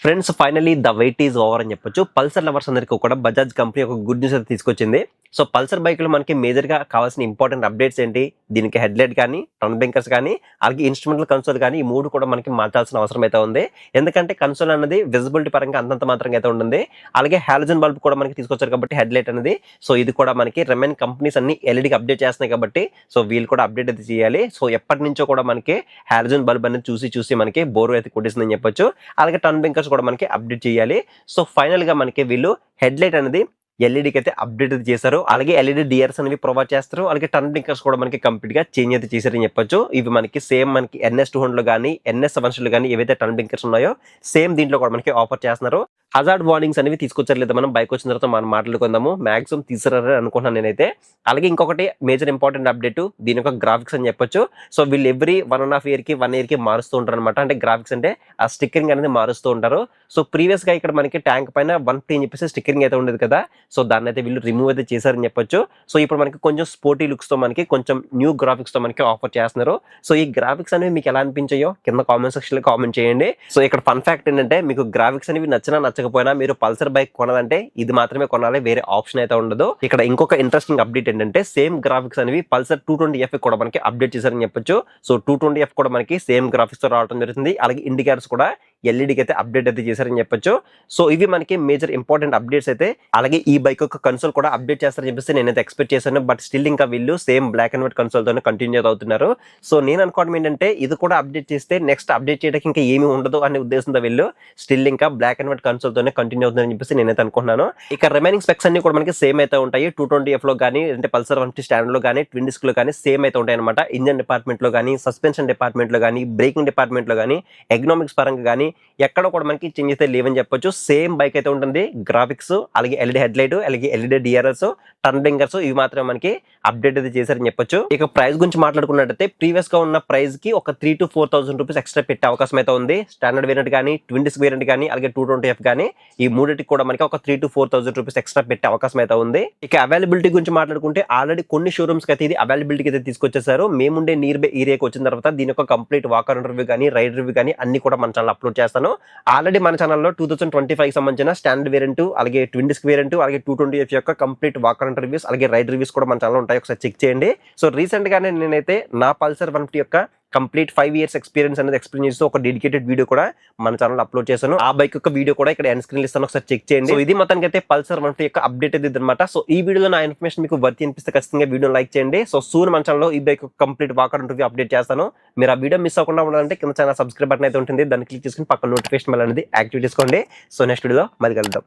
Friends finally the wait is over అని చెప్పొచ్చు. Pulsar lovers అందరికీ కూడా బజాజ్ కంపెనీ ఒక గుడ్ న్యూస్ అయితే తీసుకొచ్చింది. సో పల్సర్ బైక్ లో మనకి మేజర్ గా కావాల్సిన ఇంపార్టెంట్ అప్డేట్స్ ఏంటి, దీనికి హెడ్ లైట్ కానీ, టర్న్ బ్రేకర్స్ కానీ, అలాగే ఇన్స్ట్రుమెంటల్ కన్సోల్ కానీ, ఈ మూడు కూడా మనకి మార్చాల్సిన అవసరం అయితే ఉంది. ఎందుకంటే కన్సోల్ అనేది విజిబిలిటీ పరంగా అంతంత మాత్రంగా అయితే ఉంటుంది. అలాగే హాలోజన్ బల్బ్ కూడా మనకి తీసుకొచ్చారు కాబట్టి హెడ్ లైట్ అనేది, సో ఇది కూడా మనకి రిమైన్ కంపెనీస్ అన్ని ఎల్ఈడికి అప్డేట్ చేస్తున్నాయి కాబట్టి సో వీళ్ళు కూడా అప్డేట్ అయితే చేయాలి. సో ఎప్పటి నుంచో కూడా మనకి హాలోజన్ బల్బ్ అనేది చూసి మనకి బోర్ అయితే కొట్టేసిందని చెప్పొచ్చు. అలాగే టర్న్ బ్రేకర్స్ కూడా మనకి అప్డేట్ చేయాలి. సో ఫైనల్ గా మనకి వీళ్ళు హెడ్ లైట్ అనేది ఎల్ఈడికి అయితే అప్డేట్ చేశారు. అలాగే ఎల్ఈడి డిఆర్స్ అనేవి ప్రొవైడ్ చేస్తారు. అలాగే టర్న్ బ్రేకర్స్ కూడా మనకి కంప్లీట్ గా చేంజ్ అయితే చేశారని చెప్పొచ్చు. ఇవి మనకి సేమ్ మనకి NS200 లో కానీ NS700 లో కానీ ఏవైతే టర్న్ బ్రేకర్స్ ఉన్నాయో సేమ్ దీంట్లో కూడా మనకి ఆఫర్ చేస్తున్నారు. హజార్డ్ వార్నింగ్స్ అనేవి తీసుకొచ్చారు లేదా మనం బైక్ వచ్చిన తర్వాత మనం మాట్లాడుకుందాము. మాక్సిమం తీసుకురారని అనుకుంటున్నాను నేనైతే. అలాగే ఇంకొకటి మేజర్ ఇంపార్టెంట్ అప్డేట్ దీని యొక్క గ్రాఫిక్స్ అని చెప్పొచ్చు. సో వీళ్ళు ఎవ్రీ 1.5 year కి 1 year కి మారుస్తూ ఉంటారు అనమాట. అంటే గ్రాఫిక్స్ అంటే ఆ స్టిక్కరింగ్ అనేది మారుస్తూ ఉంటారు. సో ప్రీవియస్ గా ఇక్కడ మనకి ట్యాంక్ పైన 1P అని చెప్పేసి స్టిక్కరింగ్ అయితే ఉండేది కదా. సో దాన్ని అయితే వీళ్ళు రిమూవ్ అయితే చేశారని చెప్పొచ్చు. సో ఇప్పుడు మనకి కొంచెం స్పోర్టీ లుక్స్ తో మనకి కొంచెం న్యూ గ్రాఫిక్స్ తో మనకి ఆఫర్ చేస్తున్నారు. సో ఈ గ్రాఫిక్స్ అనేవి మీకు ఎలా అనిపించాయో కింద కామెంట్ సెక్షన్ లో కామెంట్ చేయండి. సో ఇక్కడ ఫన్ ఫ్యాక్ట్ ఏంటంటే మీకు గ్రాఫిక్స్ అనేవి నచ్చకపోయినా మీరు పల్సర్ బైక్ కొనాలంటే ఇది మాత్రమే కొనాలి, వేరే ఆప్షన్ అయితే ఉండదు. ఇక్కడ ఇంకొక ఇంట్రెస్టింగ్ అప్డేట్ ఏంటంటే సేమ్ గ్రాఫిక్స్ అనేవి పల్సర్ 220F కూడా మనకి అప్డేట్ చేశారని చెప్పొచ్చు. సో 220F కూడా మనకి సేమ్ గ్రాఫిక్స్ తో రావడం జరుగుతుంది. అలాగే ఇండికేటర్స్ కూడా ఎల్ఈడికి అయితే అప్డేట్ అయితే చేశారని చెప్పొచ్చు. సో ఇవి మనకి మేజర్ ఇంపార్టెంట్ అప్డేట్స్ అయితే. అలాగే ఈ బైక్ యొక్క కన్సోల్ కూడా అప్డేట్ చేస్తారని చెప్పేసి నేనైతే ఎక్స్పెక్ట్ చేశాను. బట్ స్టిల్ ఇంకా వీళ్ళు same black and white console తోనే కంటిన్యూ అవుతున్నారు. సో నేను అనుకోవడం ఏంటంటే ఇది కూడా అప్డేట్ చేస్తే నెక్స్ట్ అప్డేట్ చేయడానికి ఇంకా ఏమీ ఉండదు అనే ఉద్దేశంతో వీళ్ళు స్టిల్ ఇంకా బ్లాక్ అండ్ వైట్ కన్సోల్ తోనే కంటిన్యూ అవుతుందని చెప్పేసి నేనైతే అనుకుంటున్నాను. ఇక రిమైనింగ్ స్పెక్స్ అన్ని కూడా మనకి సేమ్ అయితే ఉంటాయి. 220F లో కానీ అంటే పల్సర్ 150 స్టాండ్ లో కానీ ట్విన్ డిస్క్ లో కానీ సేమ్ అయితే ఉంటాయి అనమాట. ఇంజన్ డిపార్ట్మెంట్ లో కానీ, సస్పెన్షన్ డిపార్ట్మెంట్ లో కానీ, బ్రేకింగ్ డిపార్ట్మెంట్ లో కానీ, ఎకనామిక్స్ పరంగా కానీ ఎక్కడ కూడా మనకి చేంజ్ అయితే లేవని చెప్పొచ్చు. సేమ్ బైక్ అయితే ఉంటుంది. గ్రాఫిక్స్, అలాగే ఎల్ఈడి హెడ్ లైట్, అలాగే ఎల్ఈడి డిఆర్ఎస్, టర్న్ బ్రేకర్స్ ఇవి మాత్రమే మనకి అప్డేట్ అయితే చేశారని చెప్పొచ్చు. ఇక ప్రైస్ గురించి మాట్లాడుకున్నట్టయితే ప్రీవియస్ గా ఉన్న ప్రైస్ కి ఒక 3,000 to 4,000 రూపీస్ ఎక్స్ట్రా పెట్టే అవకాశం అయితే ఉంది. స్టాండర్డ్ వేరియంట్ కానీ, ట్విన్ డిస్క్ వేరియంట్ కానీ, అలాగే 220F కానీ ఈ మూడింటికి కూడా మనకి ఒక 3,000 to 4,000 రూపీస్ ఎక్స్ట్రా పెట్టే అవకాశం అయితే ఉంది. ఇక అవైలబిలిటీ గురించి మాట్లాడుకుంటే ఆల్రెడీ కొన్ని షోరూమ్స్ కి అయితే ఇది అవైలబిలిటీకి అయితే తీసుకొచ్చేసారు. మేముండే నియర్ బై ఏరియాకి వచ్చిన తర్వాత దీని యొక్క కంప్లీట్ వాకర్ రివ్యూ కానీ, రైడ్ రివ్యూ కానీ అన్ని కూడా మన ఛానల్ అప్లోడ్ చేస్తాను. ఆల్రెడీ మన ఛానల్లో 2025 సంబంధించిన స్టాండర్డ్ వేరియంట్, అలాగే ట్విన్ డిస్క్ వేరియంట్, అలాగే 220F యొక్క కంప్లీట్ వాకర్ రివ్యూస్, అలాగే రైడ్ రివ్యూస్ కూడా మన ఛానల్ ఉంటాయి. ఒకసారి చెక్ చేయండి. సో రీసెంట్ గానే నేనైతే నా పల్సర్ 150 యొక్క కంప్లీట్ 5 years ఎక్స్పీరియన్స్ అనేది ఎక్స్ప్లెయిన్ చేస్తూ ఒక డెడికేటెడ్ వీడియో కూడా మన ఛానల్ అప్లోడ్ చేశాను. ఆ బైక్ యొక్క వీడియో కూడా ఇక్కడ ఎండ్ స్క్రీన్ ఇస్తాను, ఒకసారి చెక్ చేయండి. సో ఇది మొత్తానికి అయితే పల్సర్ 150 యొక్క అప్డేట్ ఇది అనమాట. సో ఈ వీడియోలో నా ఇన్ఫర్మేషన్ మీకు వర్త్ అనిపిస్తే ఖచ్చితంగా వీడియో లైక్ చేయండి. సో సూన్ మన ఛానల్లో ఈ bike complete walker review update చేస్తాను. మీరు ఆ వీడియో మిస్ అవ్వకుండా ఉండాలంటే కింద ఛానల్ సబ్స్క్రైబ్ బటన్ అయితే ఉంటుంది, దాన్ని క్లిక్ చేసుకుని పక్కన నోటిఫికేషన్ బెల్ అనేది యాక్టివేట్ చేసుకోండి. సో నెక్స్ట్ వీడియోలో మళ్ళీ కలుద్దాం.